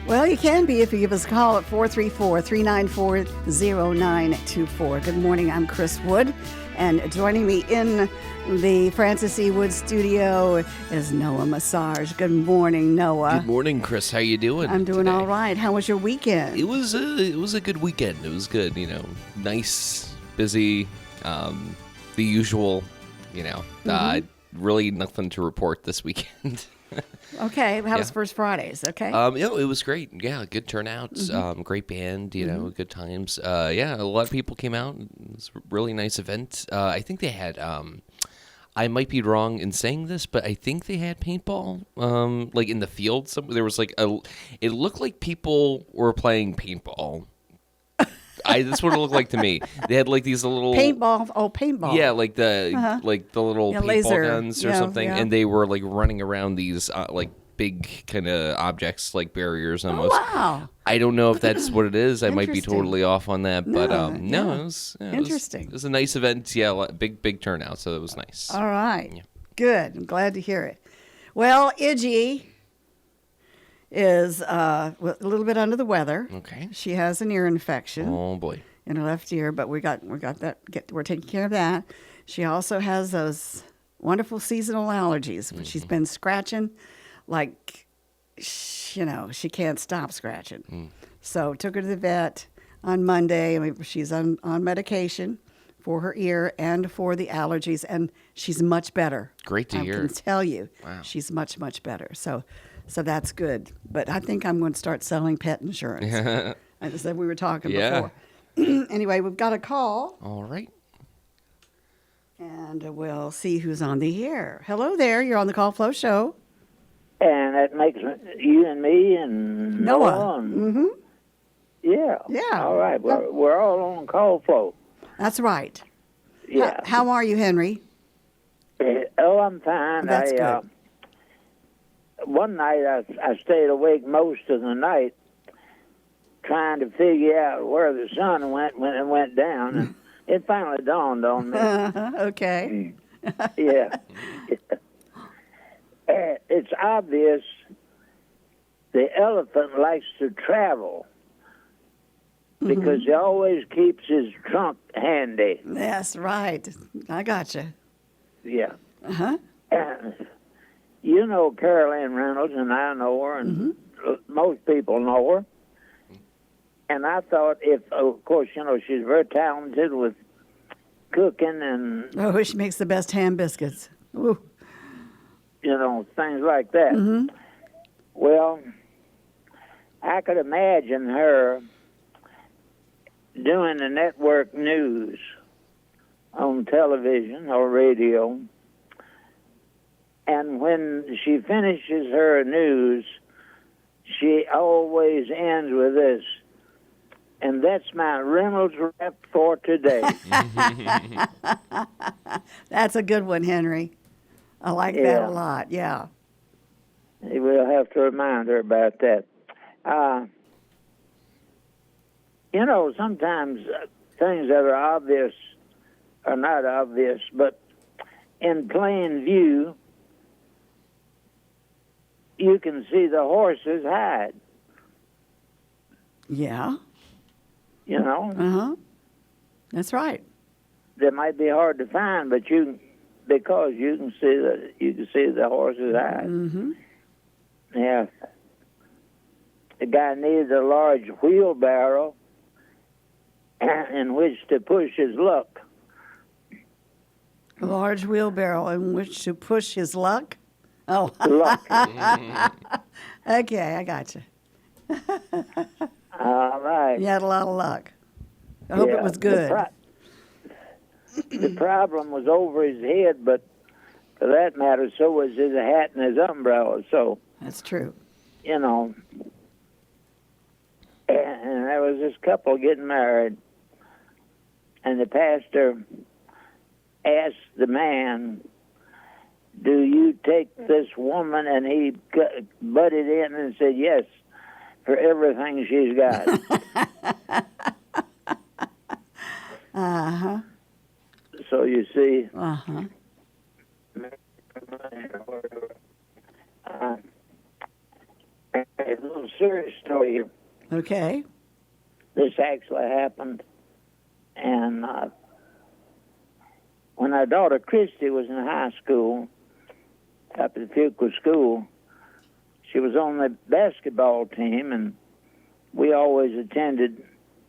Well, you can be if you give us a call at 434-394-0924. Good morning, I'm Chris Wood, and joining me in the Francis E. Wood studio is Noah Massage. Good morning, Noah. Good morning, Chris. How you doing? I'm doing today? all right. How was your weekend? It was a good weekend. It was good, nice, busy, the usual, really nothing to report this weekend. Okay, how was First Fridays? Okay. It was great. Yeah, good turnouts, great band, good times. A lot of people came out. It was a really nice event. I think they had, I might be wrong in saying this, but I think they had paintball, like in the field. There was it looked like people were playing paintball. That's what it looked like to me. They had like these little paintball. Oh, paintball. Yeah, like the little paintball laser guns or something, and they were like running around these big kind of objects like barriers almost. Oh, wow. I don't know if that's what it is. I might be Interesting. totally off on that, but no, yeah. it was Interesting. It was a nice event. Yeah, big turnout, so it was nice. All right. Yeah. Good. I'm glad to hear it. Well, Iggy is a little bit under the weather. Okay. She has an ear infection Oh boy. in her left ear, but we got that. We're taking care of that. She also has those wonderful seasonal allergies, which she's been scratching, like she can't stop scratching. So took her to the vet on Monday. She's on medication for her ear and for the allergies, and she's much better. Great to hear. I can tell you, Wow. She's much better. So that's good. But I think I'm going to start selling pet insurance. I said we were talking Yeah. before. Anyway, we've got a call, All right. and we'll see who's on the air. Hello there. You're on the Call Flow Show. And that makes you and me and Noah. And, Yeah. Yeah. All right. We're all on call flow. That's right. Yeah. How are you, Henry? Oh, I'm fine. That's good. One night I stayed awake most of the night trying to figure out where the sun went when it went down, and it finally dawned on me. Okay. Yeah. It's obvious the elephant likes to travel because he always keeps his trunk handy. That's right. I gotcha. Yeah. Uh-huh. And you know Carol Reynolds, and I know her, and most people know her. And I thought of course, she's very talented with cooking and, Oh, she makes the best ham biscuits. Ooh. things like that. Well, I could imagine her doing the network news on television or radio. And when she finishes her news, she always ends with this. And that's my Reynolds rap for today. That's a good one, Henry. I like that Yeah. a lot. Yeah. We'll have to remind her about that. Sometimes things that are obvious are not obvious, but in plain view, you can see the horses hide. Yeah. Uh-huh. That's right. They might be hard to find, but because you can see the horses hide. Mm-hmm. Yeah. The guy needs a large wheelbarrow in which to push his luck. A large wheelbarrow in which to push his luck. Oh. Luck. Okay, I got you. All right. You had a lot of luck. I hope it was good. The problem was over his head, but for that matter, so was his hat and his umbrella. So, That's true. and there was this couple getting married, and the pastor asked the man, "Do you take this woman?" And he butted in and said, "Yes, for everything she's got." Uh-huh. So you see, Uh-huh. a little serious story here. Okay. This actually happened, and when our daughter Christy was in high school, up at Fuqua School, she was on the basketball team, and we always attended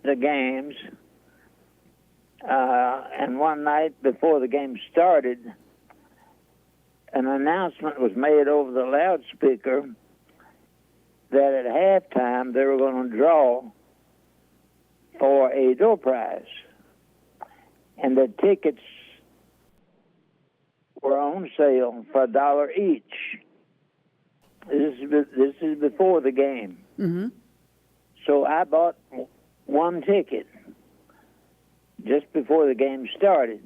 the games. And one night before the game started, an announcement was made over the loudspeaker that at halftime they were going to draw for a door prize. And the tickets were on sale for $1 each. This is before the game. Mm-hmm. So I bought one ticket just before the game started.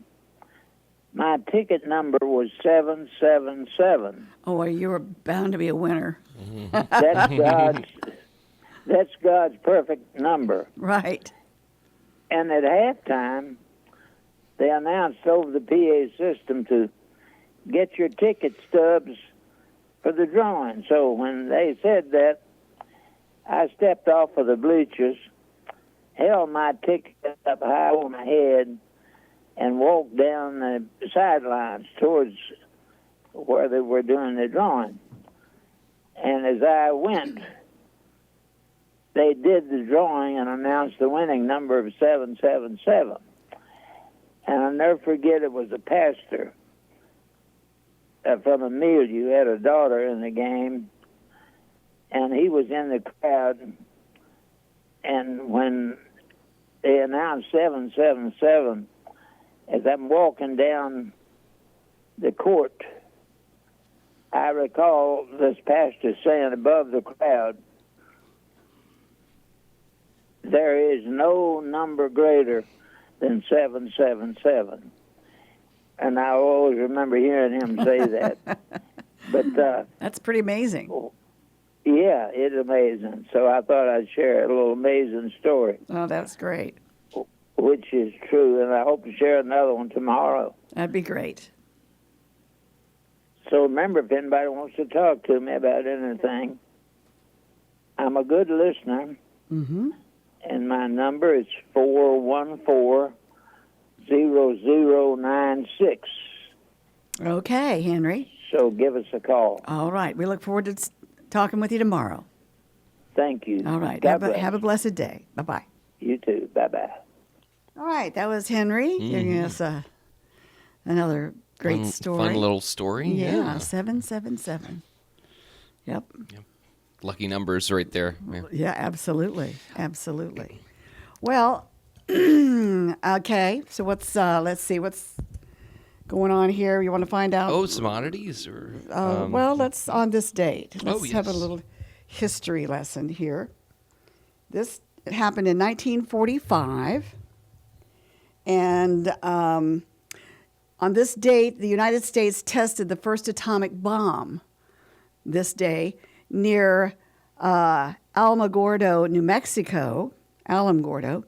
My ticket number was 777. Oh, well, you were bound to be a winner. That's God's perfect number. Right. And at halftime, they announced over the PA system to get your ticket stubs for the drawing. So when they said that, I stepped off of the bleachers, held my ticket up high over my head, and walked down the sidelines towards where they were doing the drawing. And as I went, they did the drawing and announced the winning number of 777. And I'll never forget, it was a pastor from Amelia who had a daughter in the game, and he was in the crowd. And when they announced 777, as I'm walking down the court, I recall this pastor saying above the crowd, "There is no number greater than 777." And I always remember hearing him say that. But That's pretty amazing. yeah, it's amazing. So I thought I'd share a little amazing story, Oh, that's great. which is true, and I hope to share another one tomorrow. That'd be great. So remember, if anybody wants to talk to me about anything, I'm a good listener, Mm-hmm. and my number is 414-0096. Okay, Henry. So give us a call. All right. We look forward to talking with you tomorrow. Thank you. All right. God Have a bless. blessed day. Bye-bye. You too. Bye-bye. All right. That was Henry giving us another great story. Fun little story. Yeah, 777. Yep. Lucky numbers right there. Yeah. Yeah, absolutely. Absolutely. Well, okay. So let's see what's going on here. You want to find out? Oh, some oddities or Well, let's on this date. Let's have a yes. little history lesson here. It happened in 1945, and on this date, the United States tested the first atomic bomb. This day near Alamogordo, New Mexico, Alamogordo,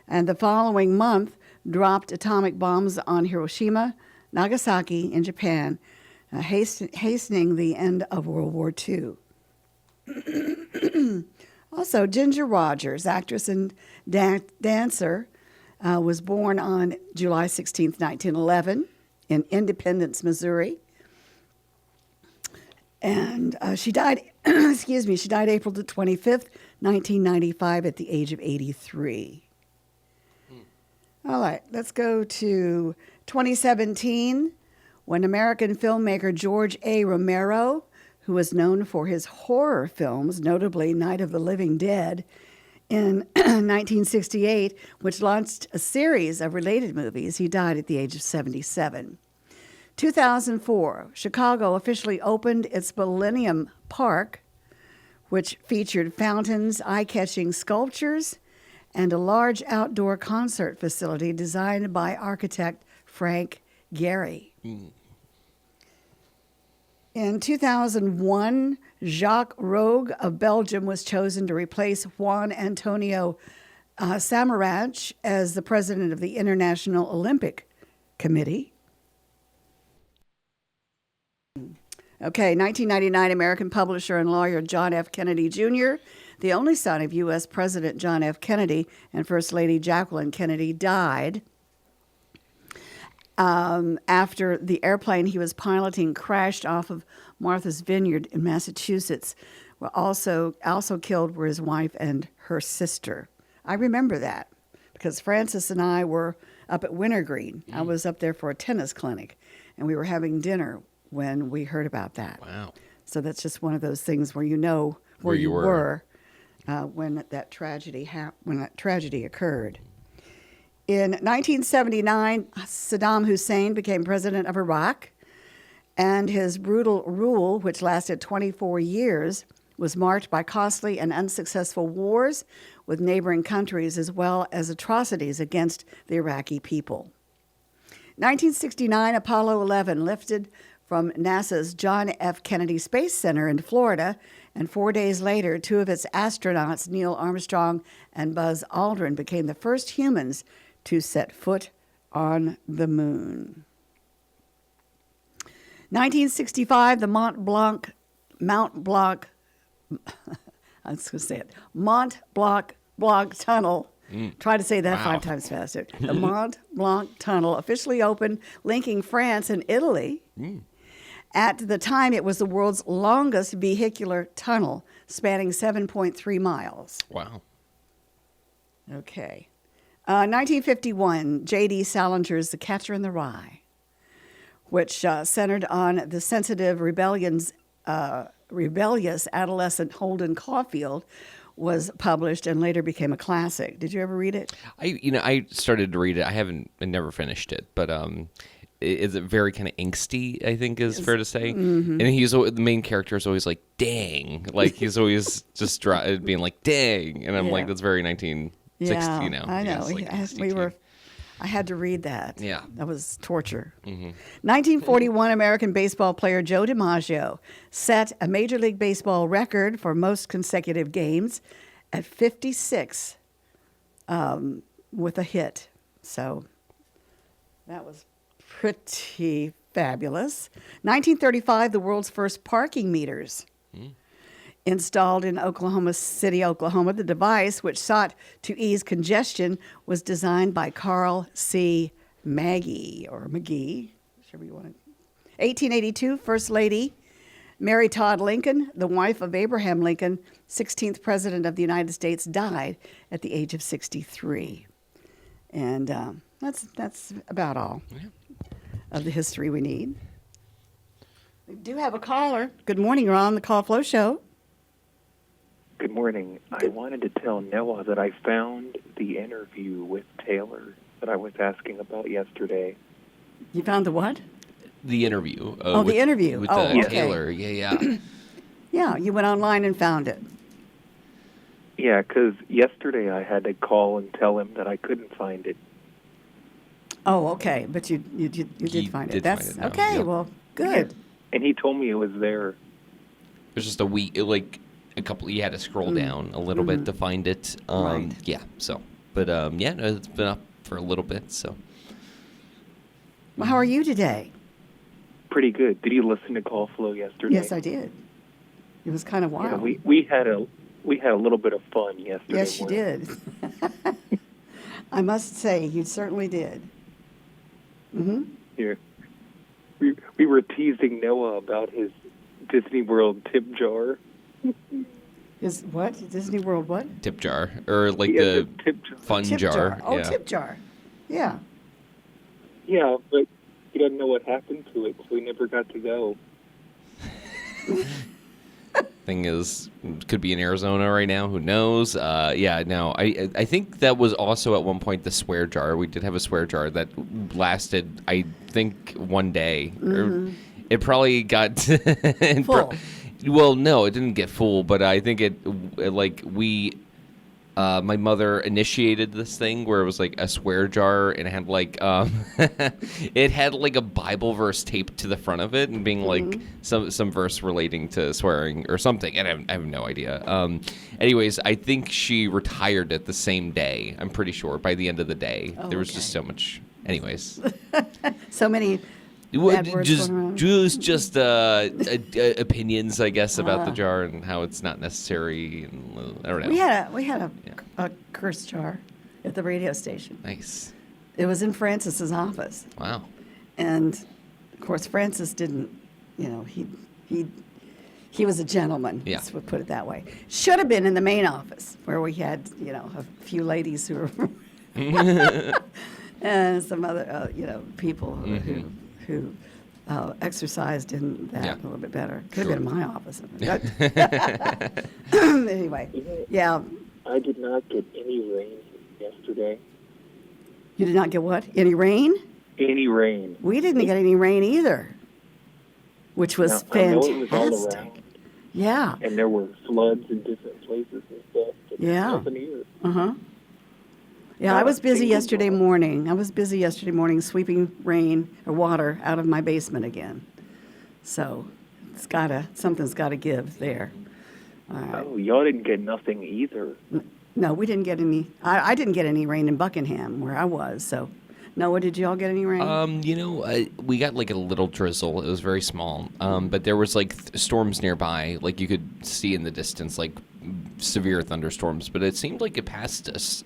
and the following month dropped atomic bombs on Hiroshima, Nagasaki in Japan, hastening the end of World War II. Also, Ginger Rogers, actress and dancer, was born on July 16th, 1911 in Independence, Missouri. And she died, she died April the 25th, 1995 at the age of 83. All right, let's go to 2017, when American filmmaker George A. Romero, who was known for his horror films, notably Night of the Living Dead, in 1968, which launched a series of related movies, he died at the age of 77. 2004, Chicago officially opened its Millennium Park, which featured fountains, eye-catching sculptures, and a large outdoor concert facility designed by architect Frank Gehry. In 2001, Jacques Rogue of Belgium was chosen to replace Juan Antonio Samaranch as the president of the International Olympic Committee. Okay, 1999, American publisher and lawyer John F. Kennedy Jr. the only son of U.S. President John F. Kennedy and First Lady Jacqueline Kennedy, died after the airplane he was piloting crashed off of Martha's Vineyard in Massachusetts. Well, also killed were his wife and her sister. I remember that because Francis and I were up at Wintergreen. I was up there for a tennis clinic, and we were having dinner when we heard about that. Wow. So that's just one of those things where you know where you were when that tragedy occurred. In 1979, Saddam Hussein became president of Iraq, and his brutal rule, which lasted 24 years, was marked by costly and unsuccessful wars with neighboring countries as well as atrocities against the Iraqi people. 1969, Apollo 11 lifted from NASA's John F. Kennedy Space Center in Florida, and 4 days later, two of its astronauts, Neil Armstrong and Buzz Aldrin, became the first humans to set foot on the moon. 1965, the Mont Blanc Tunnel. Try to say that 5 times faster. The Mont Blanc Tunnel officially opened, linking France and Italy. At the time, it was the world's longest vehicular tunnel, spanning 7.3 miles. Wow. Okay. 1951, J.D. Salinger's The Catcher in the Rye, which centered on the sensitive, rebellious adolescent Holden Caulfield, was published and later became a classic. Did you ever read it? I started to read it. I never finished it, but it's very kind of angsty, I think is fair to say. And the main character is always like, dang. Like he's always just being like, dang. And I'm like, that's very 1960, Yeah, I know. Like I had to read that. Yeah. That was torture. 1941, American baseball player Joe DiMaggio set a Major League Baseball record for most consecutive games at 56 with a hit. So that was pretty fabulous. 1935, the world's first parking meters. Installed in Oklahoma City, Oklahoma. The device, which sought to ease congestion, was designed by Carl C. McGee, whichever you want to. 1882, First Lady Mary Todd Lincoln, the wife of Abraham Lincoln, 16th President of the United States, died at the age of 63. And that's about all of the history we need. We do have a caller. Good morning, you're on the Call Flow Show. Good morning. I wanted to tell Noah that I found the interview with Taylor that I was asking about yesterday. You found the what? The interview. The interview. With okay. Taylor. Yeah. Yeah, you went online and found it. Yeah, because yesterday I had to call and tell him that I couldn't find it. Oh, okay. But you did find it. That's find it now, okay. yeah. Well, good. And he told me it was there. There's just a couple. You had to scroll down a little bit to find it. Right. Yeah. So, but no, it's been up for a little bit. So, Well, how are you today? Pretty good. Did you listen to Call Flow yesterday? Yes, I did. It was kind of Yeah, wild. we had a little bit of fun yesterday. Yes, you did. I must say, you certainly did. Yeah. We were teasing Noah about his Disney World tip jar. Is what? Disney World what? tip jar or like He has the a tip jar. fun Tip jar. Oh, Yeah. tip jar. Yeah. Yeah, but he doesn't know what happened to it, so he never got to go. Thing is, could be in Arizona right now. Who knows? No. I think that was also at one point the swear jar. We did have a swear jar that lasted, I think, one day. Or it probably got Full. Well, no, it didn't get full, but I think my mother initiated this thing where it was like a swear jar and it had like it had like a Bible verse taped to the front of it and being like some verse relating to swearing or something. And I have no idea. Anyways, I think she retired it the same day. I'm pretty sure by the end of the day. There was just so much. Anyways. So many Bad words just going around? just opinions, I guess, about the jar and how it's not necessary. And I don't know. We had a curse jar at the radio station. Nice. It was in Francis's office, Wow. and of course Francis didn't. You know, he was a gentleman. Yeah. Let's put it that way. Should have been in the main office where we had a few ladies who were and some other people who exercised in that Yeah. a little bit better. Could Sure. have been in my office. Anyway, yeah. I did not get any rain yesterday. You did not get what? Any rain? Any rain. We didn't get any rain either, which was Now, I know it was all fantastic. around, Yeah. and there were floods in different places and stuff. But Yeah. nothing here. Uh-huh. Yeah, I was busy yesterday morning. Sweeping rain or water out of my basement again. So something's gotta give there. All right. Oh, y'all didn't get nothing either. No, we didn't get any. I didn't get any rain in Buckingham where I was. So, Noah, did y'all get any rain? We got like a little drizzle. It was very small. But there was like storms nearby. Like you could see in the distance, like severe thunderstorms. But it seemed like it passed us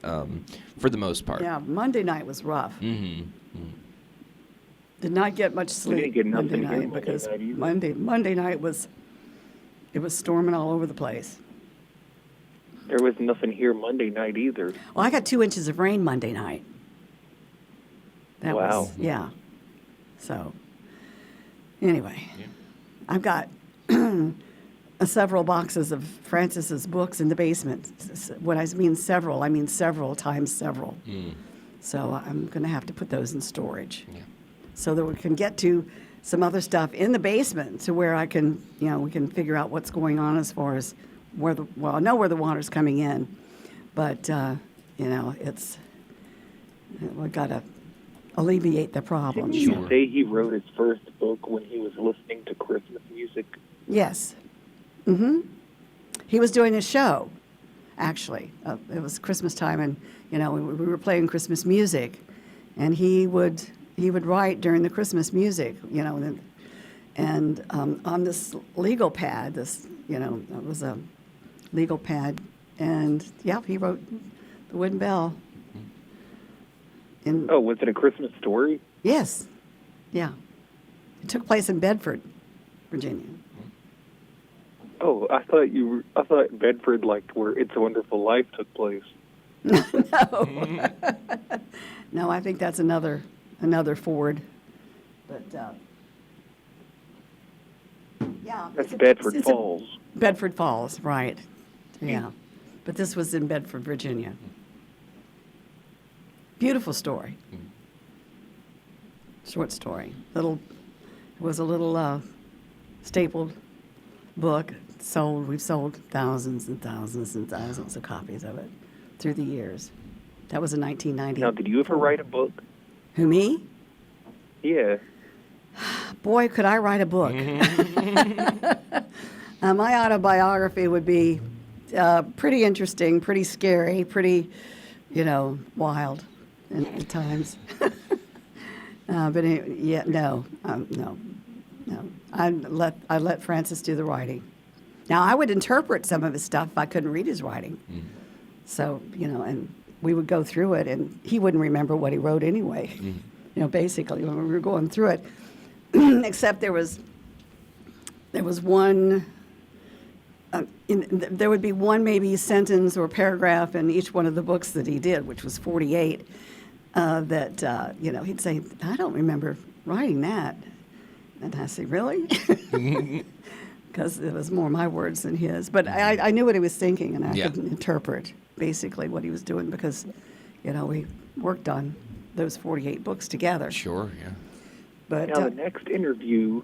for the most part. Yeah, Monday night was rough. Mm-hmm. Did not get much sleep didn't get Monday nothing here night Monday because night either. Monday night was storming all over the place. There was nothing here Monday night either. Well, I got 2 inches of rain Monday night. That Wow. was, yeah. So, anyway, Yeah. I've got several boxes of Francis's books in the basement. When I mean several times several. Mm. So I'm going to have to put those in storage Yeah. so that we can get to some other stuff in the basement to where I can, we can figure out what's going on as far as I know where the water's coming in, but, we've got to alleviate the problem. Didn't you say he wrote his first book when he was listening to Christmas music? Yes. Mm-hmm. He was doing a show, actually. It was Christmas time, and, we were playing Christmas music, and he would write during the Christmas music, and on this legal pad, it was a legal pad, and, yeah, he wrote The Wooden Bell. Oh, was it a Christmas story? Yes. Yeah. It took place in Bedford, Virginia. Oh, I thought Bedford, like where It's a Wonderful Life took place. No. No, I think that's another Ford. But yeah. That's it's a- Bedford it's a- Falls. Bedford Falls, right. Yeah. But this was in Bedford, Virginia. Beautiful story. Short story. It was a little stapled book. We've sold thousands and thousands and thousands of copies of it through the years. That was in 1990. Now, did you ever write a book? Who, me? Yeah. Boy, could I write a book. My autobiography would be pretty interesting, pretty scary, pretty, wild at times. But yeah, no. I let Francis do the writing. Now, I would interpret some of his stuff if I couldn't read his writing. Mm. So, and we would go through it, and he wouldn't remember what he wrote anyway. Mm. Basically, when we were going through it. Except there was one, there would be one maybe sentence or paragraph in each one of the books that he did, which was 48, that, he'd say, I don't remember writing that. And I say, really? Because it was more my words than his. But I knew what he was thinking, and I Yeah. could interpret basically what he was doing because, we worked on those 48 books together. Sure. Yeah. But Now, the next interview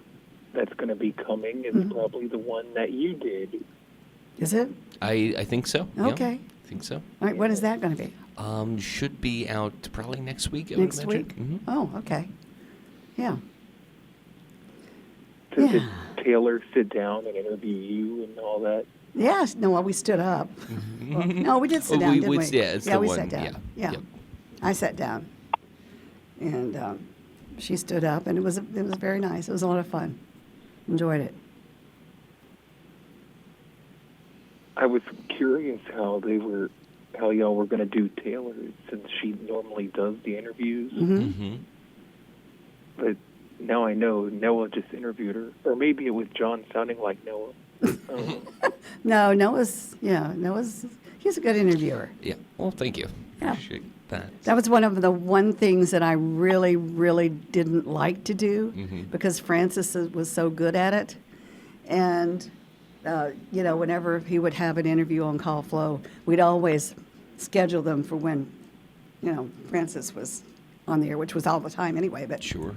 that's going to be coming is Mm-hmm. probably the one that you did. is it? I think so. Yeah, Okay. I think so. All right, when is that going to be? Should be out probably next week. I would Next imagine. week? Mhm. Oh, okay. Yeah. So Yeah. did Taylor sit down and interview you and all that? Yes. No, well, we stood up. Well, no, we did sit Oh, down, we- didn't we? yeah, it's yeah, the we one- sat down. yeah, Yeah. yep. I sat down. And she stood up, and it was very nice. It was a lot of fun. Enjoyed it. I was curious how y'all were going to do Taylor, since she normally does the interviews. Mm-hmm. But now I know Noah just interviewed her, or maybe it was John sounding like Noah. No, Noah's he's a good interviewer. Yeah. Well, thank you. Yeah. Appreciate that. That was one of the things that I really, really didn't like to do because Francis was so good at it. And, whenever he would have an interview on Call Flow, we'd always schedule them for when, Francis was on the air, which was all the time anyway. But Sure.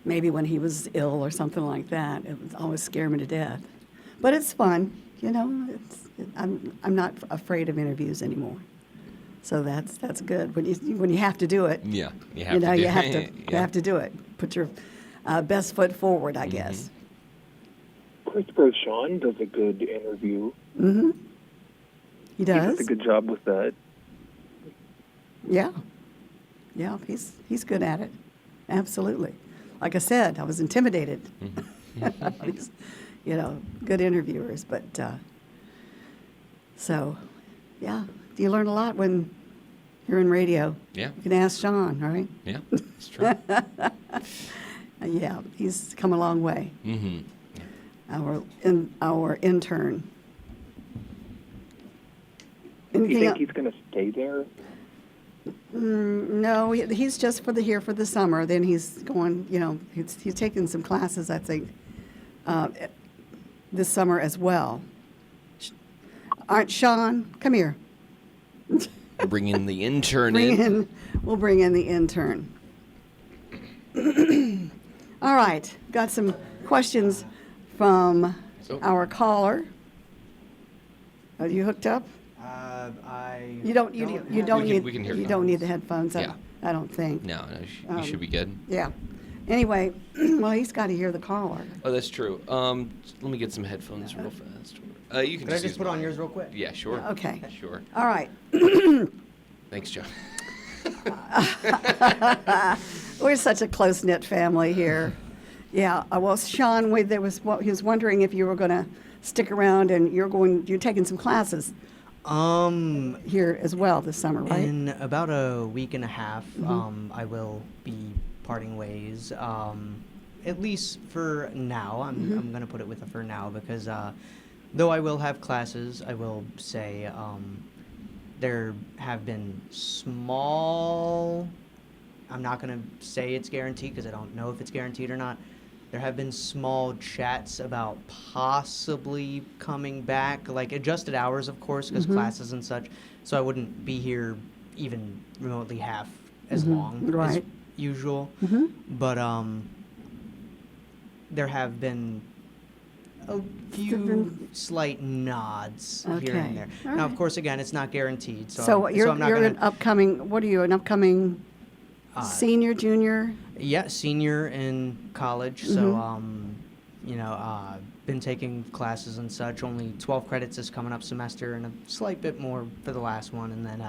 maybe when he was ill or something like that, it would always scare me to death. But it's fun, I'm not afraid of interviews anymore. So that's good when you have to do it. Yeah. You have to do you it. have to Yeah. you have to do it. Put your best foot forward, I guess. Christopher Sean does a good interview. He He does does. a good job with that. Yeah, he's good at it. Absolutely. Like I said, I was intimidated. These, good interviewers, but so yeah. You learn a lot when you're in radio. Yeah. You can ask Sean, right? Yeah. That's true. Yeah, he's come a long way. Mm-hmm. Our intern. Do you Anything think else? he's going to stay there? No, he's just here for the summer. Then he's going. He's taking some classes, I think, this summer as well. Aren't Sean? Come here. Bring in the intern in. We'll bring in the intern. All right, got some questions from our caller. Are you hooked up? You don't. You don't need. We can hear you you. don't need the headphones. Yeah. I don't think. No, you should be good. Yeah. Anyway, well, he's got to hear the caller. Oh, that's true. Let me get some headphones real fast. You can Could I use just put on mine. yours real quick? Yeah, sure. Okay. Sure. All right. Thanks, John. We're such a close knit family here. Yeah. Well, Sean, he was wondering if you were going to stick around, and you're taking some classes here as well this summer, right? In about a week and a half, I will be parting ways. At least for now, I'm going to put it with a for now because though I will have classes, I will say there have been small. I'm not going to say it's guaranteed because I don't know if it's guaranteed or not. There have been small chats about possibly coming back, like adjusted hours, of course, because classes and such. So I wouldn't be here even remotely half as long as Right. usual. But there have been a few Different- slight nods here Okay. and there. All Now, right. of course, again, it's not guaranteed. So I'm you're not you're gonna, an upcoming. What are you? An upcoming senior, junior? Yeah, senior in college. So, been taking classes and such. Only 12 credits this coming up semester, and a slight bit more for the last one, and then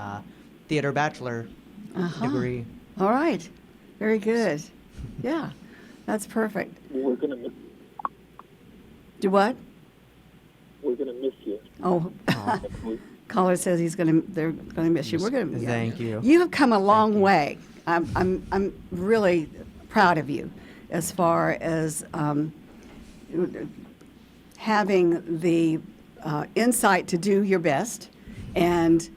theater bachelor degree. All right. Very good. Yeah, that's perfect. We're going to miss. Do what? We're going to miss you. Oh, caller says they're gonna miss you. We're gonna. Yeah. Thank you. You have come a long way. I'm really proud of you, as far as having the insight to do your best, and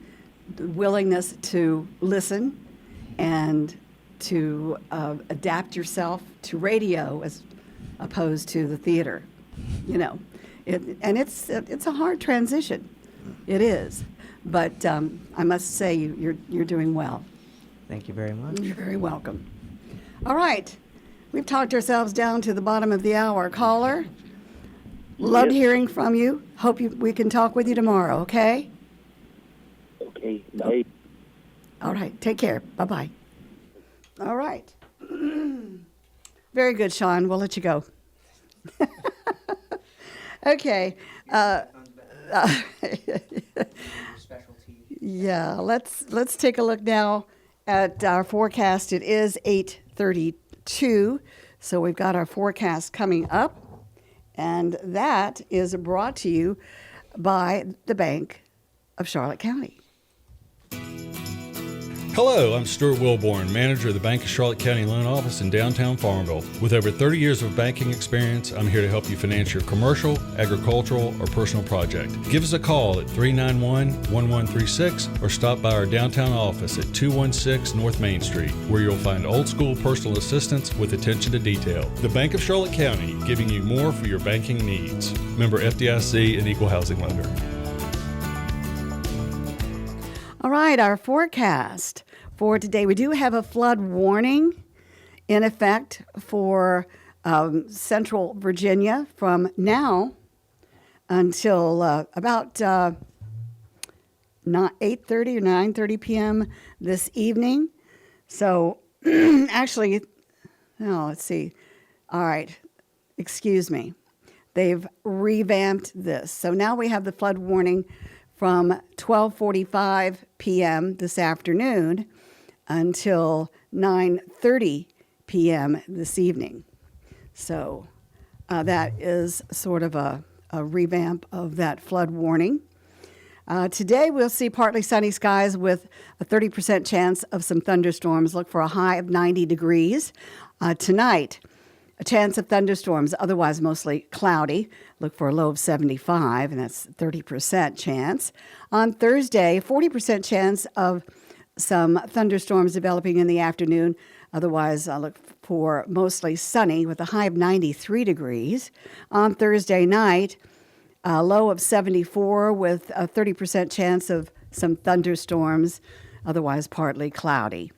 the willingness to listen, and to adapt yourself to radio as opposed to the theater. It's a hard transition. It is, but I must say you're doing well. Thank you very much. You're very welcome. All right, we've talked ourselves down to the bottom of the hour. Caller, loved hearing from you. Hope we can talk with you tomorrow. Okay. Okay, bye. All right. Take care. Bye bye. All right. Very good, Sean. We'll let you go. Okay. Yeah, let's take a look now at our forecast. It is 8:30. 32. So we've got our forecast coming up, and that is brought to you by the Bank of Charlotte County. Hello, I'm Stuart Wilborn, manager of the Bank of Charlotte County Loan Office in downtown Farmville. With over 30 years of banking experience, I'm here to help you finance your commercial, agricultural, or personal project. Give us a call at 391-1136 or stop by our downtown office at 216 North Main Street, where you'll find old school personal assistance with attention to detail. The Bank of Charlotte County, giving you more for your banking needs. Member FDIC and Equal Housing Lender. All right, our forecast for today. We do have a flood warning in effect for central Virginia from now until about 8:30 or 9:30 p.m. this evening. So actually, no, let's see. All right, excuse me. They've revamped this. So now we have the flood warning from 12:45 p.m. this afternoon until 9:30 p.m. this evening. So that is sort of a revamp of that flood warning. Today we'll see partly sunny skies with a 30% chance of some thunderstorms. Look for a high of 90 degrees. Tonight, a chance of thunderstorms, otherwise mostly cloudy. Look for a low of 75, and that's 30% chance. On Thursday, 40% chance of some thunderstorms developing in the afternoon. Otherwise, look for mostly sunny with a high of 93 degrees. On Thursday night, a low of 74 with a 30% chance of some thunderstorms, otherwise partly cloudy.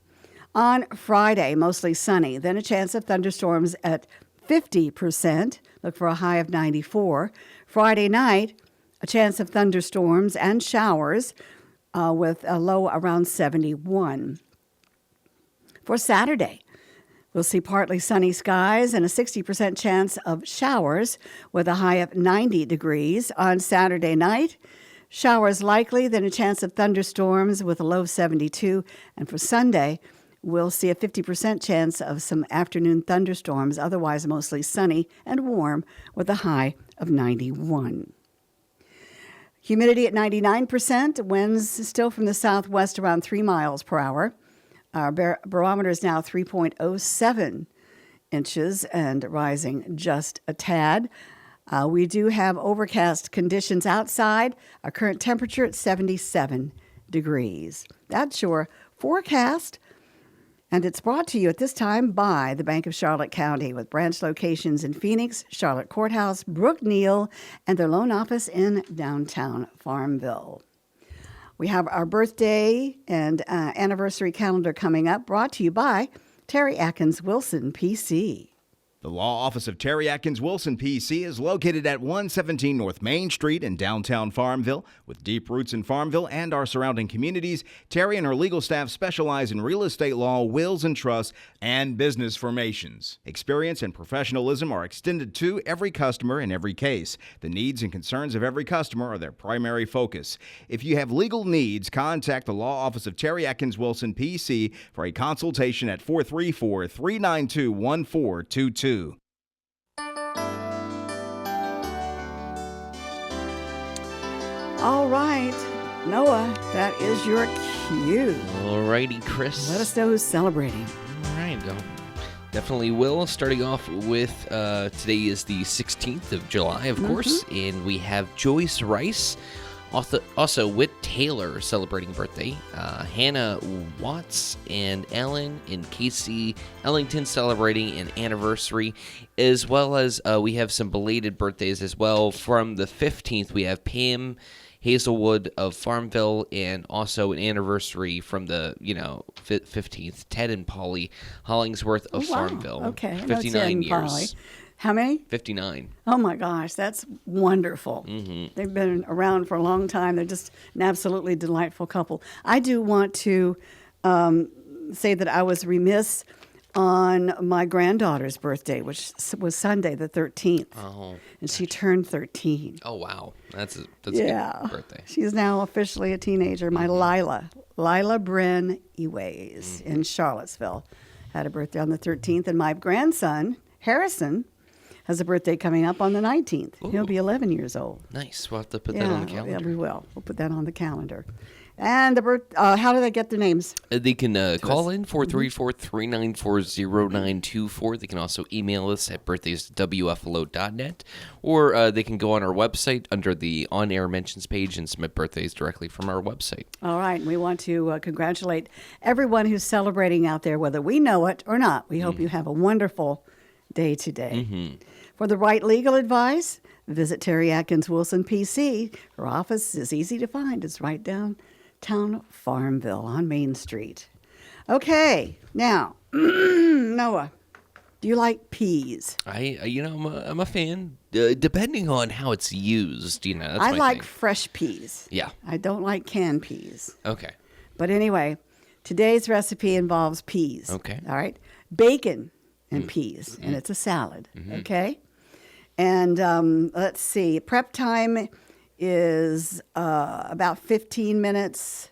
On Friday, mostly sunny, then a chance of thunderstorms at 50%. Look for a high of 94. Friday night, a chance of thunderstorms and showers with a low around 71. For Saturday, we'll see partly sunny skies and a 60% chance of showers with a high of 90 degrees. On Saturday night, showers likely, then a chance of thunderstorms with a low of 72. And for Sunday, we'll see a 50% chance of some afternoon thunderstorms, otherwise mostly sunny and warm with a high of 91. Humidity at 99%, winds still from the southwest around 3 miles per hour. Our barometer is now 3.07 inches and rising just a tad. We do have overcast conditions outside. Our current temperature at 77 degrees. That's your forecast. And it's brought to you at this time by the Bank of Charlotte County with branch locations in Phoenix, Charlotte Courthouse, Brook Neal, and their loan office in downtown Farmville. We have our birthday and anniversary calendar coming up, brought to you by Terry Atkins Wilson, PC. The law office of Terry Atkins Wilson, PC, is located at 117 North Main Street in downtown Farmville. With deep roots in Farmville and our surrounding communities, Terry and her legal staff specialize in real estate law, wills and trusts, and business formations. Experience and professionalism are extended to every customer in every case. The needs and concerns of every customer are their primary focus. If you have legal needs, contact the law office of Terry Atkins Wilson, PC, for a consultation at 434-392-1422. All right, Noah, that is your cue. Alrighty, Chris. Let us know who's celebrating. All right, definitely will. Starting off with today is the 16th of July, of course, and we have Joyce Rice. Also, Whit Taylor celebrating birthday. Hannah Watts and Ellen and Casey Ellington celebrating an anniversary, as well as we have some belated birthdays as well. From the 15th, we have Pam Hazelwood of Farmville, and also an anniversary from the 15th, Ted and Polly Hollingsworth of Farmville. Okay, I know 59 Ted and years. Polly. How many? 59. Oh my gosh, that's wonderful. They've been around for a long time. They're just an absolutely delightful couple. I do want to say that I was remiss on my granddaughter's birthday, which was Sunday the 13th. Oh. And she turned 13. Oh, wow. That's a Yeah. good birthday. She's now officially a teenager. My Lila Bryn Eways in Charlottesville had a birthday on the 13th, and my grandson, Harrison, has a birthday coming up on the 19th. He'll be 11 years old. Nice. We'll have to put that on the calendar. Yeah, we will. We'll put that on the calendar. And how do they get their names? They can call in 434-394-0924. They can also email us at birthdays@wflo.net, or they can go on our website under the on-air mentions page and submit birthdays directly from our website. All right. We want to congratulate everyone who's celebrating out there, whether we know it or not. We hope you have a wonderful day today. For the right legal advice, visit Terry Atkins Wilson, PC. Her office is easy to find. It's right downtown Farmville on Main Street. Okay, now, Noah, do you like peas? I'm a fan. Depending on how it's used, that's I my like thing. fresh peas. Yeah. I don't like canned peas. Okay. But anyway, today's recipe involves peas. Okay. All right. Bacon and peas, and it's a salad. Okay. And let's see. Prep time is about 15 minutes,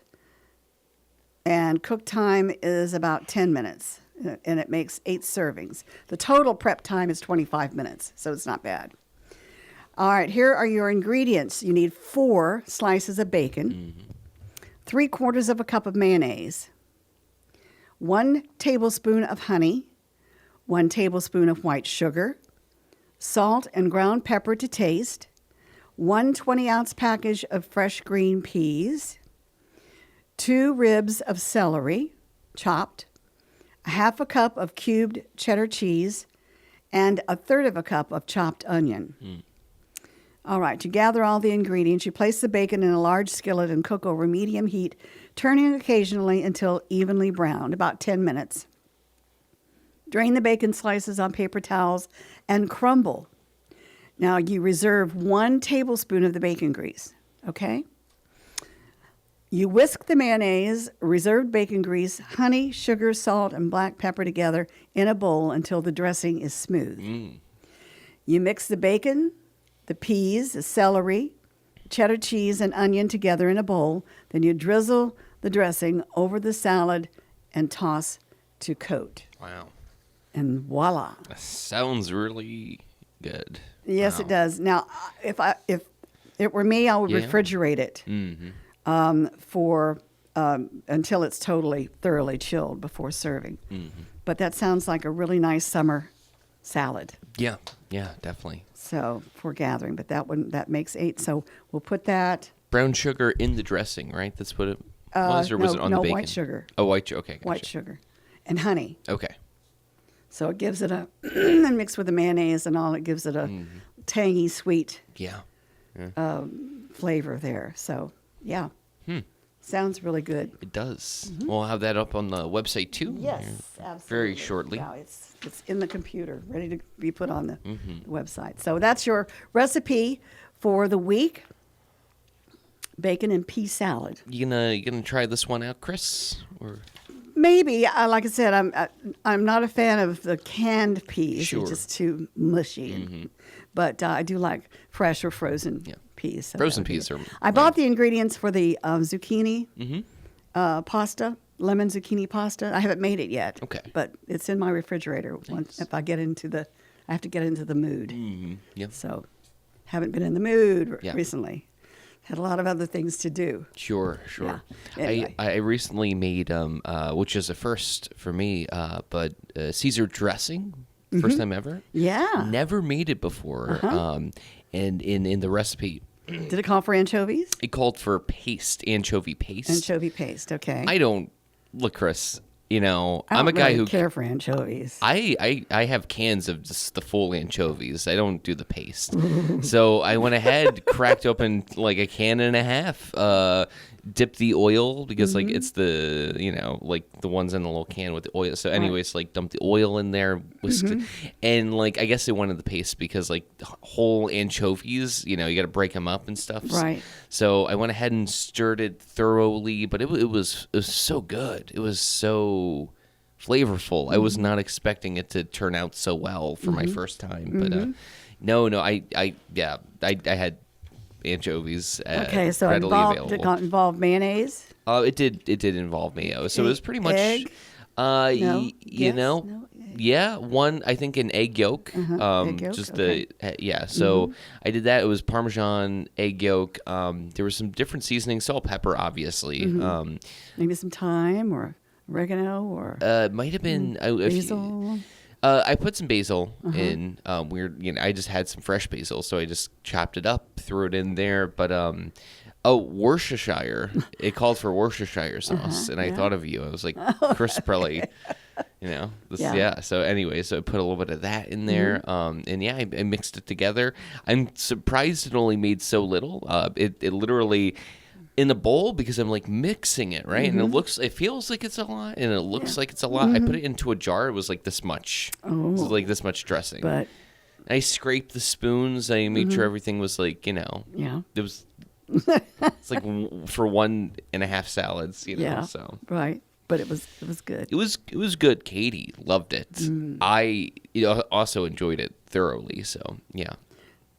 and cook time is about 10 minutes, and it makes 8 servings. The total prep time is 25 minutes, so it's not bad. All right, here are your ingredients. You need 4 slices of bacon, 3/4 of a cup of mayonnaise, 1 tablespoon of honey, 1 tablespoon of white sugar, salt and ground pepper to taste, 1 20-ounce package of fresh green peas, 2 ribs of celery, chopped, 1/2 a cup of cubed cheddar cheese, and 1/3 of a cup of chopped onion. All right, to gather all the ingredients, you place the bacon in a large skillet and cook over medium heat, turning occasionally until evenly browned, about 10 minutes. Drain the bacon slices on paper towels and crumble. Now you reserve 1 tablespoon of the bacon grease, okay? You whisk the mayonnaise, reserved bacon grease, honey, sugar, salt, and black pepper together in a bowl until the dressing is smooth. You mix the bacon, the peas, the celery, cheddar cheese, and onion together in a bowl. Then you drizzle the dressing over the salad and toss to coat. Wow. And voila. That sounds really good. Yes, Wow. it does. Now, if it were me, I would Yeah. refrigerate it for until it's thoroughly chilled before serving. But that sounds like a really nice summer salad. Yeah, definitely. So for gathering, but that makes 8. So we'll put that. Brown sugar in the dressing, right? That's what it was, or was it on the bacon? white sugar. Oh, white sugar. Okay, gotcha. White sugar, and honey. Okay. So it gives it and mixed with the mayonnaise and all, it gives it a tangy, sweet Yeah. flavor there. So yeah, sounds really good. It does. We'll have that up on the website too. Yes, absolutely. Very shortly. Yeah, it's in the computer, ready to be put on the website. So that's your recipe for the week: bacon and pea salad. You gonna try this one out, Chris? Or Maybe, like I said, I'm not a fan of the canned peas. Sure. It's just too mushy. But I do like fresh or frozen peas. So Frozen that would be peas good. are I bought the ingredients for the zucchini pasta, lemon zucchini pasta. I haven't made it yet. Okay. But it's in my refrigerator. If I get I have to get into the mood. Yep. So haven't been in the mood Yeah. recently. Had a lot of other things to do. Sure. Yeah. Anyway. I recently made which is a first for me, but Caesar dressing, first time ever. Yeah. Never made it before. And in the recipe, Did it call for anchovies? it called for anchovy paste. Anchovy paste. Okay. I don't look, Chris. I I'm don't a guy really who care for anchovies. I have cans of just the full anchovies. I don't do the paste. So I went ahead, cracked open like a can and a half, dipped the oil because like it's the, like the ones in the little can with the oil. So anyways, like dumped the oil in there, whisked it, and like I guess they wanted the paste because like whole anchovies, you got to break them up and stuff. Right. So I went ahead and stirred it thoroughly, but it was so good. It was so flavorful. I was not expecting it to turn out so well for my first time, but no, I had anchovies. Okay, so readily did available. it involve mayonnaise? It did involve mayo, so it was pretty much egg? No? You Yes? know, No? yeah, one I think an egg yolk. Egg yolk, Just okay. the yeah. So I did that. It was Parmesan, egg yolk. There was some different seasonings, salt, pepper, obviously. Maybe some thyme or oregano or It might have been basil. I put some basil in. I just had some fresh basil, so I just chopped it up, threw it in there. But Worcestershire. It called for Worcestershire sauce, and I thought of you. I was like, Chris probably, Yeah. So anyway, so I put a little bit of that in there, and yeah, I mixed it together. I'm surprised it only made so little. It literally. In a bowl, because I'm like mixing it, right? And it feels like it's a lot, and it looks like it's a lot. I put it into a jar. It was like this much. It was like this much dressing. But I scraped the spoons. I made sure everything was like, yeah. it was. It's like for 1.5 salads, Yeah. So Right. But it was good. it was good. Katie loved it. I also enjoyed it thoroughly. So yeah.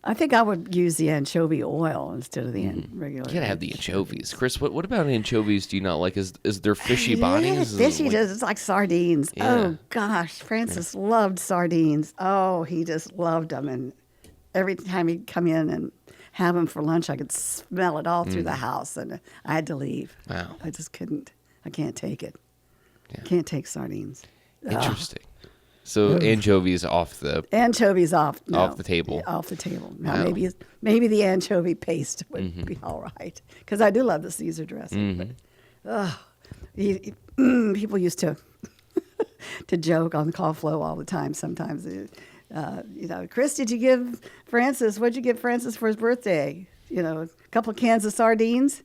I think I would use the anchovy oil instead of the regular. You gotta have the anchovies, Chris. What about anchovies? Do you not like? Is there fishy bodies? Is it Fishy, like- just like sardines. Yeah. Oh gosh, Francis loved sardines. Oh, he just loved them, and every time he'd come in and have them for lunch, I could smell it all through the house, and I had to leave. Wow. I just couldn't. I can't take it. Can't take sardines. Interesting. So anchovies off the. Anchovies off the table. Off the table. Now Wow. maybe the anchovy paste would be all right, because I do love the Caesar dressing. But, people used to to joke on the call flow all the time. Sometimes, Chris, did you give Francis? What'd you give Francis for his birthday? A couple of cans of sardines.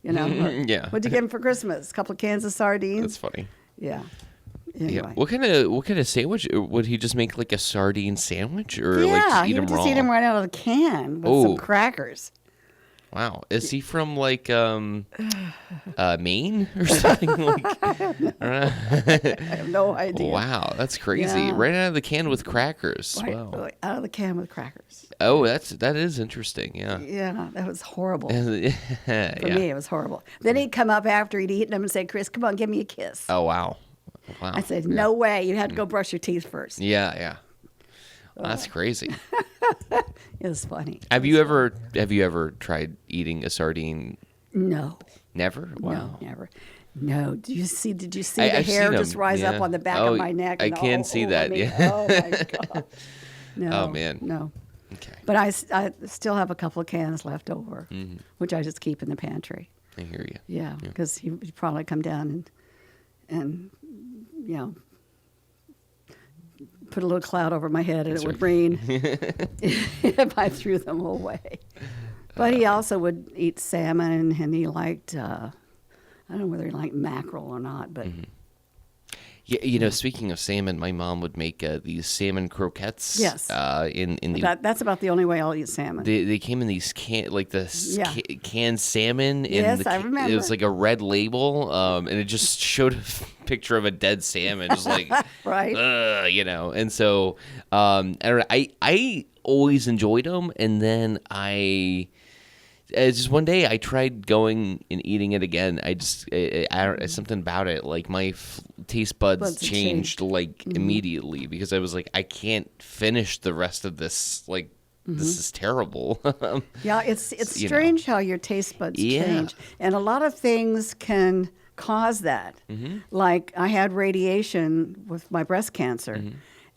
Yeah. What'd you give him for Christmas? A couple of cans of sardines. That's funny. Yeah. Yeah. Anyway. What kind of sandwich would he just make? Like a sardine sandwich, or Yeah, like just eat he them would raw? just eat them right out of the can with Oh. some crackers. Wow, is he from like Maine or something? Like, I have no idea. wow, that's crazy! Yeah. Right out of the can with crackers. Right, Wow. right out of the can with crackers. Oh, that is interesting. Yeah. Yeah, that was horrible. yeah. For me, it was horrible. Then he'd come up after he'd eaten them and say, Chris, come on, give me a kiss. Oh wow. Wow. I said, no way. You had to go brush your teeth first. Yeah, yeah. Well, that's crazy. It was funny. Have you ever tried eating a sardine? No. Never. Wow. No, never. No. Did you see the I've hair seen just 'em, rise up yeah. on the back Oh, of my neck? I and can see that, I mean, yeah. Oh, my God. No. Oh, man. No. Okay. But I still have a couple of cans left over, Mm-hmm. which I just keep in the pantry. I hear you. Yeah, because he'd probably come down and put a little cloud over my head and it would rain if I threw them away. But he also would eat salmon, and he liked, I don't know whether he liked mackerel or not, but Yeah, speaking of salmon, my mom would make these salmon croquettes. Yes. In the that's about the only way I'll eat salmon. they came in these canned salmon. Yes, I remember. It was like a red label, and it just showed a picture of a dead salmon, just like Right. And so I don't know, I always enjoyed them, and then just one day I tried going and eating it again. I don't something about it, like my taste buds Buds had changed changed. like immediately, because I was like, I can't finish the rest of this. Like, this is terrible. Yeah, it's you know. strange how your taste buds Yeah. change, and a lot of things can cause that. Like I had radiation with my breast cancer,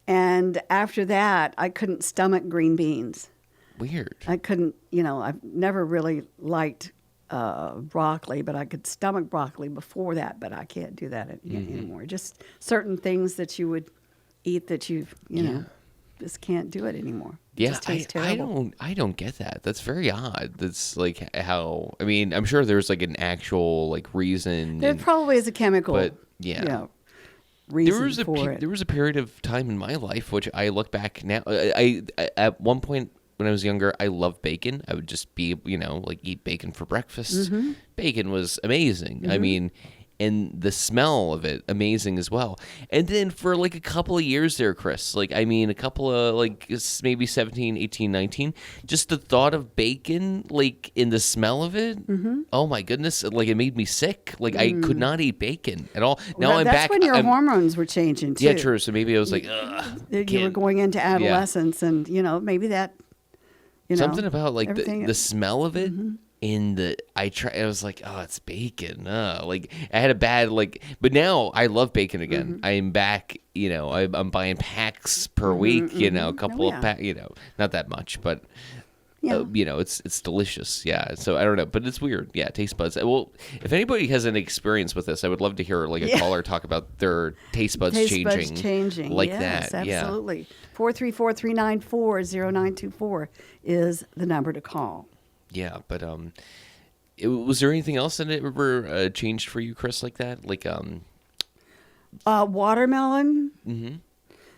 and after that, I couldn't stomach green beans. Weird. I couldn't, I've never really liked broccoli, but I could stomach broccoli before that, but I can't do that anymore. Just certain things that you would eat that you just can't do it anymore. It Yeah, just tastes I terrible. don't get that. That's very odd. That's like how. I mean, I'm sure there's like an actual like reason. There probably is a chemical, but, yeah. reason there was for it. there was a period of time in my life which I look back now. I at one point when I was younger, I loved bacon. I would just be like eat bacon for breakfast. Bacon was amazing. I mean, and the smell of it amazing as well. And then for like a couple of years there, Chris, like I mean a couple of like maybe 17, 18, 19, just the thought of bacon like in the smell of it, oh my goodness, like it made me sick. Like I could not eat bacon at all. Now Well, I'm that's back. when your I'm- hormones were changing too. Yeah, true. So maybe I was like, ugh. You were can't- going into adolescence, and maybe that. Something about like everything- the smell of it in the I was like, oh, it's bacon. Like I had a bad like, but now I love bacon again. I'm back. I'm buying packs per week. A couple yeah. of packs. Not that much, but Yeah. it's delicious. Yeah. So I don't know, but it's weird. Yeah, taste buds. Well, if anybody has an experience with this, I would love to hear like a caller talk about their taste buds Taste changing. buds changing. like Yes, that. absolutely. 434-394-0924 is the number to call. Yeah, but was there anything else that it ever changed for you, Chris, like that? Like Watermelon.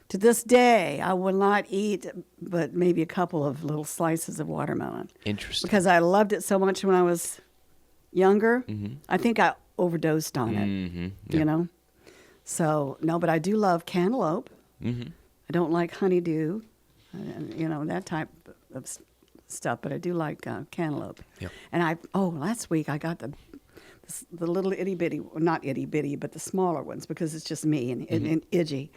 To this day, I will not eat but maybe a couple of little slices of watermelon interesting. because I loved it so much when I was younger. I think I overdosed on it. Yeah. So no, but I do love cantaloupe. I don't like honeydew, that type of stuff, but I do like cantaloupe. Yep. And last week I got the little itty bitty, not itty bitty, but the smaller ones because it's just me and itchy,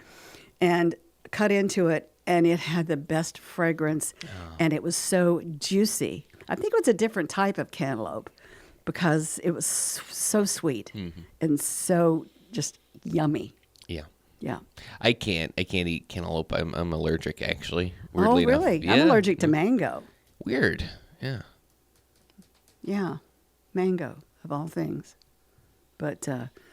and cut into it, and it had the best fragrance, and it was so juicy. I think it was a different type of cantaloupe because it was so sweet and so just yummy. Yeah. Yeah. I can't eat cantaloupe. I'm allergic, actually. Oh, Weirdly enough. really? Yeah. I'm allergic to mango. Weird. Yeah. Yeah, mango of all things. But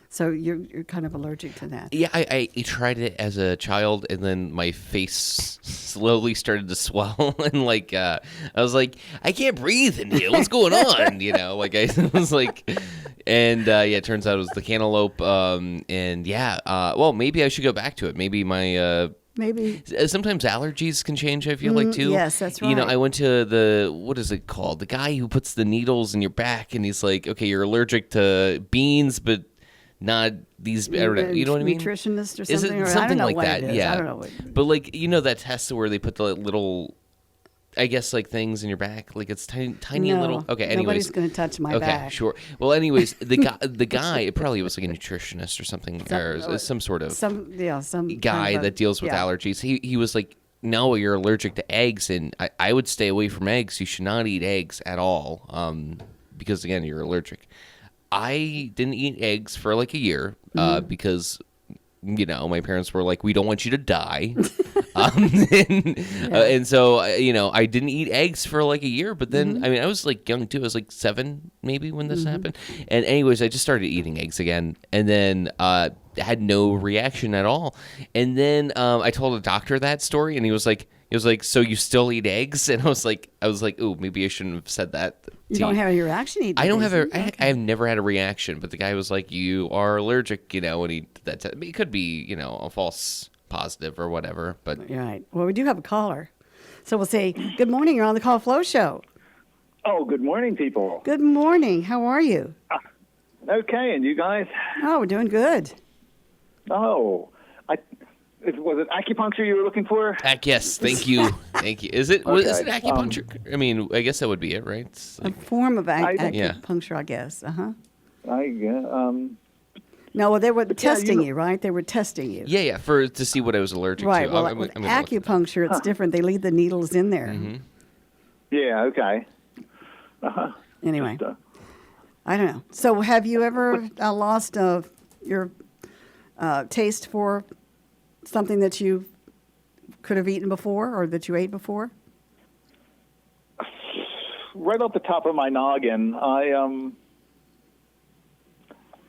so you're kind of allergic to that. Yeah, I tried it as a child, and then my face slowly started to swell, and I was like, I can't breathe in here. What's going on? I was like, and it turns out it was the cantaloupe, well, maybe I should go back to it. Maybe my Maybe. sometimes allergies can change, I feel like, too. Yes, that's right. I went to what is it called? The guy who puts the needles in your back, and he's like, okay, you're allergic to beans, but not these, I don't know, you know what I mean? Nutritionist or Is something? it Or I something don't know like what that? it is. Yeah. I don't know what. But that test where they put the little, I guess, like things in your back, like it's tiny No, little. Okay, anyways, nobody's going to touch my okay, back. sure. Well, anyways, the guy, it probably was like a nutritionist or something, or some sort of Some guy kind of that deals with yeah. allergies. He was like, no, you're allergic to eggs, and I would stay away from eggs. You should not eat eggs at all, because again, you're allergic. I didn't eat eggs for like a year because my parents were like, we don't want you to die. And so, I didn't eat eggs for like a year, but then, I was like young too. I was like 7 maybe when this happened. And anyways, I just started eating eggs again, and then had no reaction at all. And then I told a doctor that story, and he was like, so you still eat eggs? And I was like, ooh, maybe I shouldn't have said that. You don't have any reaction. Eating I don't have eggs. I have never had a reaction, but the guy was like, you are allergic, and he did that. It could be, a false positive or whatever, but You're right. Well, we do have a caller. So we'll say, good morning. You're on the Call Flow Show. Oh, good morning, people. Good morning. How are you? Okay, and you guys? Oh, we're doing good. Oh, was it acupuncture you were looking for? yes, thank you. Thank you. Is it Okay, acupuncture? I guess that would be it, right? It's A like- form of Yeah. acupuncture, I guess. Uh-huh. No, No, they were yeah, testing you, right? They were testing you. yeah, to see what I was allergic Right. to. Well, I'm with gonna look it up. acupuncture, it's different. They leave the needles in there. yeah, okay. Anyway, Just, I don't know. So have you ever lost your taste for something that you could have eaten before or that you ate before? right off the top of my noggin,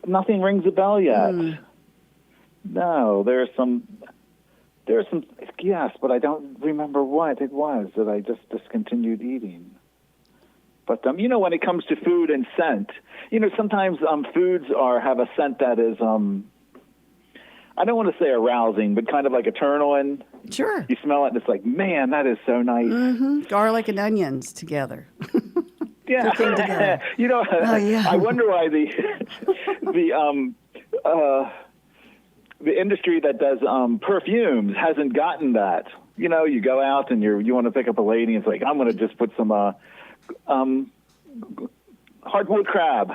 nothing rings a bell yet. No, there's some, yes, but I don't remember what it was that I just discontinued eating. But, when it comes to food and scent, sometimes foods have a scent that is, I don't want to say arousing, but kind of like adrenaline. Sure. You smell it and it's like, man, that is so nice. Garlic and onions together. Yeah. together. Oh, yeah. I wonder why the the industry that does perfumes hasn't gotten that. You know, you go out and you want to pick up a lady, and it's like, I'm going to just put some hardwood crab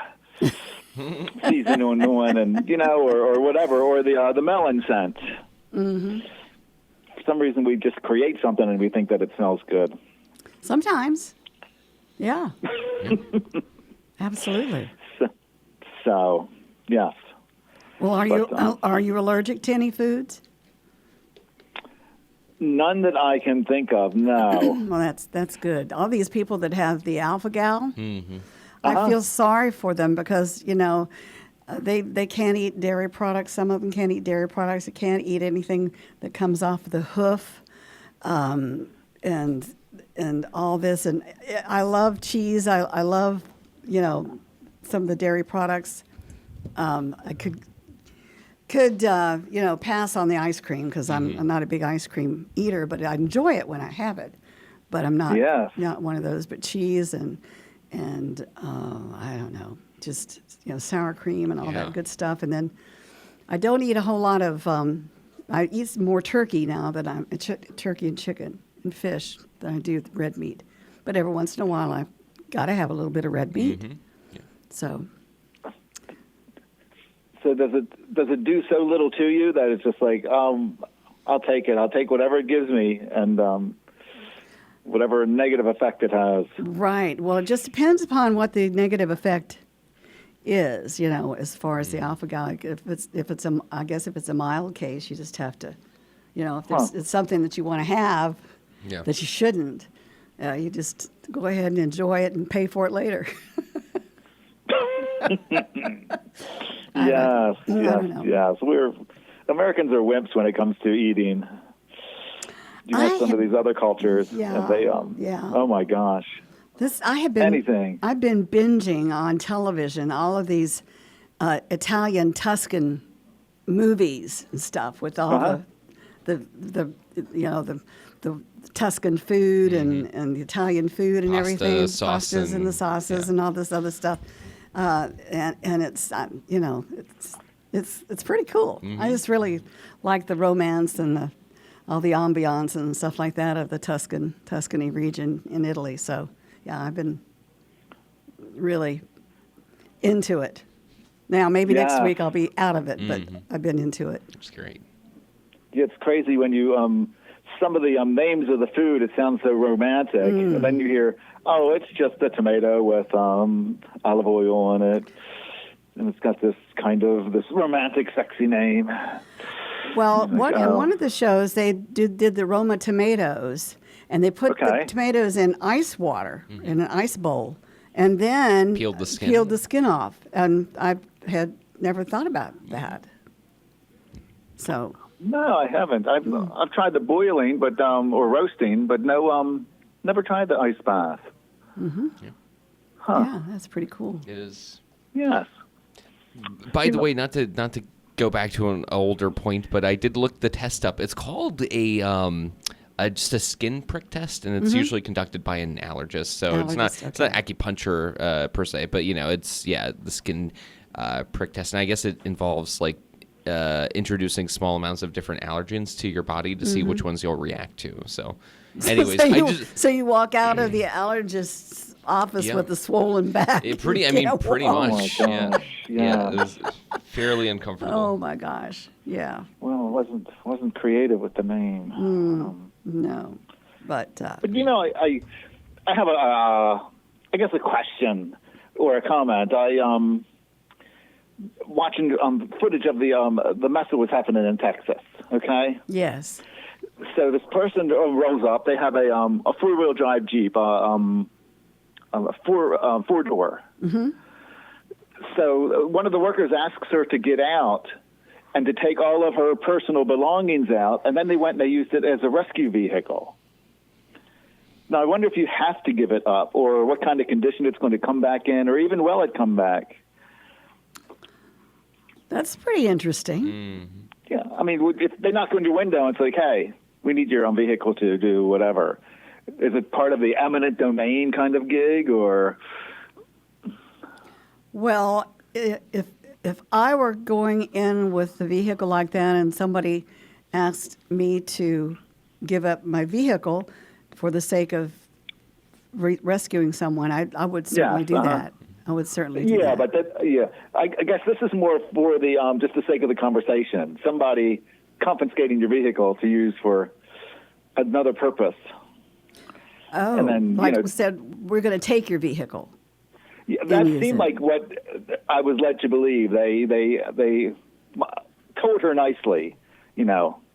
season on one, and or whatever, or the melon scent. Mm-hmm. For some reason, we just create something and we think that it smells good. Sometimes. Yeah. Absolutely. So, yes. Well, are you allergic to any foods? None that I can think of. No. Well, that's good. All these people that have the alpha-gal, I feel sorry for them because they can't eat dairy products. Some of them can't eat dairy products. They can't eat anything that comes off the hoof, and all this. And I love cheese. I love some of the dairy products. I could pass on the ice cream because I'm not a big ice cream eater, but I enjoy it when I have it. But I'm not one of those. But cheese and I don't know, just sour cream and all that good stuff. And then I don't eat a whole lot of. I eat more turkey now that I'm turkey and chicken and fish than I do red meat. But every once in a while, I've got to have a little bit of red meat. Mm-hmm. Yeah. So does it do so little to you that it's just like, I'll take it. I'll take whatever it gives me, and whatever negative effect it has. Right. Well, it just depends upon what the negative effect is. As far as the alpha-gal. If it's a mild case, you just have to, if it's something that you want to have, that you shouldn't, you just go ahead and enjoy it and pay for it later. Yes. Americans are wimps when it comes to eating. You know, some of these other cultures, and they, oh my gosh. I've been binging on television all of these Italian Tuscan movies and stuff with all the Tuscan food and the Italian food and everything, pastas and the sauces and all this other stuff, and it's it's pretty cool. I just really like the romance and all the ambiance and stuff like that of the Tuscany region in Italy. So I've been really into it. Now maybe next week I'll be out of it, but I've been into it. It's great. Yeah, it's crazy when you some of the names of the food. It sounds so romantic, and then you hear, oh, it's just a tomato with olive oil on it, and it's got this romantic, sexy name. Well, in one of the shows they did the Roma tomatoes, and they put the tomatoes in ice water in an ice bowl, and then peeled the skin off. And I had never thought about that. So. No, I haven't. I've tried the boiling, but or roasting, but no, never tried the ice bath. Mm-hmm. Yeah. Huh. Yeah, that's pretty cool. It is. Yes. By the way, not to go back to an older point, but I did look the test up. It's called just a skin prick test, and it's usually conducted by an allergist. So it's not acupuncture per se, but it's the skin prick test, and I guess it involves introducing small amounts of different allergens to your body to see which ones you'll react to. So, anyways, so you walk out of the allergist's office with a swollen back. Pretty much. Oh yeah, it was fairly uncomfortable. Oh my gosh, yeah. Well, it wasn't creative with the name. No, but I have a question or a comment. Watching footage of the mess that was happening in Texas. Okay. Yes. So this person rolls up. They have a 4-wheel drive Jeep, a 4-door. Mm-hmm. So one of the workers asks her to get out and to take all of her personal belongings out, and then they went and they used it as a rescue vehicle. Now I wonder if you have to give it up, or what kind of condition it's going to come back in, or even will it come back. That's pretty interesting. Mm-hmm. Yeah, I mean, if they knock on your window and say, hey, we need your own vehicle to do whatever, is it part of the eminent domain kind of gig, or? Well, if if I were going in with a vehicle like that and somebody asked me to give up my vehicle for the sake of rescuing someone, I would certainly do that. I would certainly do Yeah, that. but I guess this is more for the just the sake of the conversation. Somebody confiscating your vehicle to use for another purpose. Oh, and then, like we said, we're going to take your vehicle. Yeah, that use seemed it. like what I was led to believe. They told her nicely, get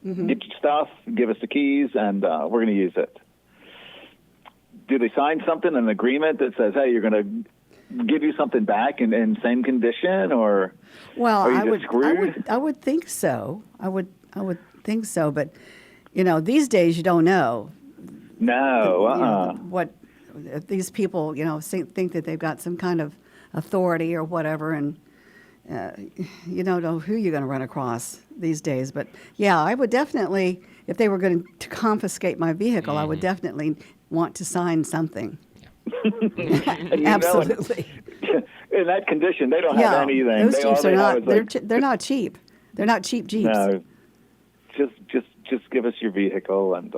your stuff, give us the keys, and we're going to use it. Do they sign something, an agreement that says, hey, you're going to give you something back in same condition, or Well, are you I just would, screwed? I would think so. I would think so. But these days you don't know. No, What if these people think that they've got some kind of authority or whatever, and you don't know who you're going to run across these days. But yeah, I would definitely, if they were going to confiscate my vehicle, I would definitely want to sign something. And Absolutely. In that condition, they don't have Yeah, anything. those All Jeeps they are have not. is They're not cheap. They're not cheap Jeeps. No, just give us your vehicle, and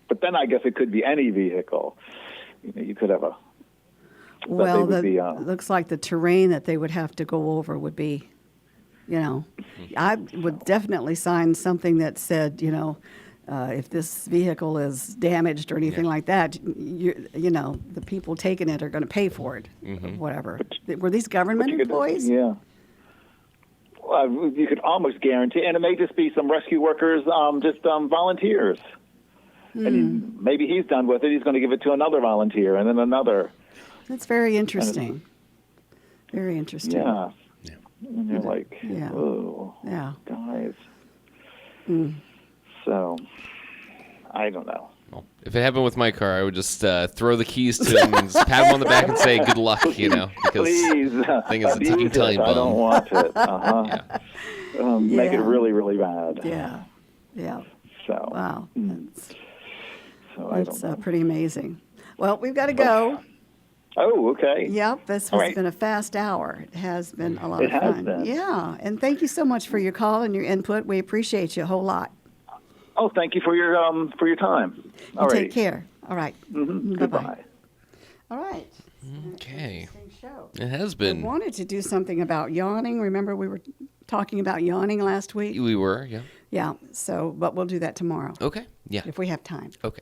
but then I guess it could be any vehicle. You could have a. but they Well, would be, looks like the terrain that they would have to go over would be, I would definitely sign something that said, if this vehicle is damaged or anything like that, the people taking it are going to pay for it, or whatever. Were these government you could- employees? Yeah. Well, you could almost guarantee, and it may just be some rescue workers, just volunteers. And maybe he's done with it. He's going to give it to another volunteer, and then another. That's very interesting. Very interesting. Yeah. And you're like, Yeah. oh, Yeah. guys. So, I don't know. Well, if it happened with my car, I would just throw the keys to him and just pat him on the back and say good luck, because Please, thing is a use ticking it. time I bomb. don't want it. Make it Yeah. really, really bad. Yeah. Yeah. So, Wow. so I That's don't know. pretty amazing. Well, we've got to go. Oh, okay. Yep, this All has right. been a fast hour. It has been a lot It of has fun. been. Yeah, and thank you so much for your call and your input. We appreciate you a whole lot. Oh, thank you for your time. All You right. take care. All right. Bye-bye. Goodbye. All right. Okay. Interesting show. It has I been. wanted to do something about yawning. Remember we were talking about yawning last week? We were, yeah. Yeah, but we'll do that tomorrow Okay. Yeah. if we have time. Okay.